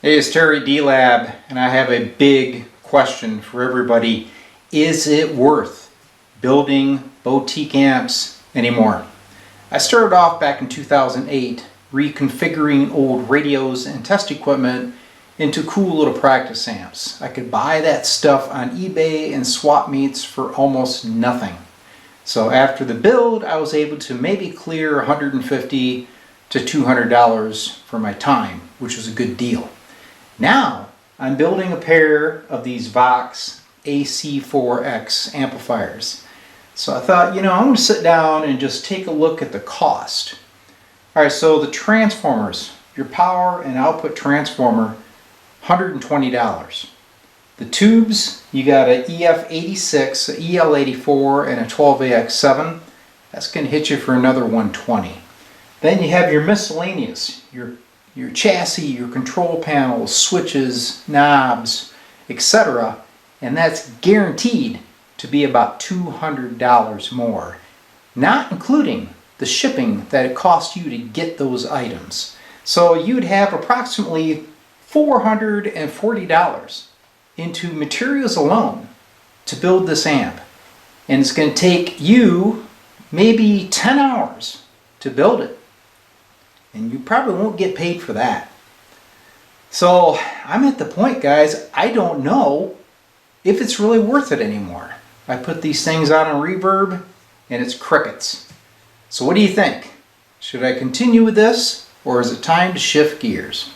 Hey, it's Terry D-Lab, and I have a big question for everybody. Is it worth building boutique amps anymore? I started off back in 2008 reconfiguring old radios and test equipment into cool little practice amps. I could buy that stuff on eBay and swap meets for almost nothing. So after the build, I was able to maybe clear $150 to $200 for my time, which was a good deal. Now I'm building a pair of these Vox AC4X amplifiers. So I thought, I'm going to sit down and just take a look at the cost. Alright, so the transformers, your power and output transformer, $120. The tubes, you got an EF86, an EL84, and a 12AX7. That's going to hit you for another $120. Then you have your miscellaneous, your chassis, your control panels, switches, knobs, etc. And that's guaranteed to be about $200 more, not including the shipping that it costs you to get those items. So you'd have approximately $440 into materials alone to build this amp. And it's going to take you maybe 10 hours to build it. And you probably won't get paid for that. So I'm at the point, guys, I don't know if it's really worth it anymore. I put these things out on reverb and it's crickets. So what do you think? Should I continue with this, or is it time to shift gears?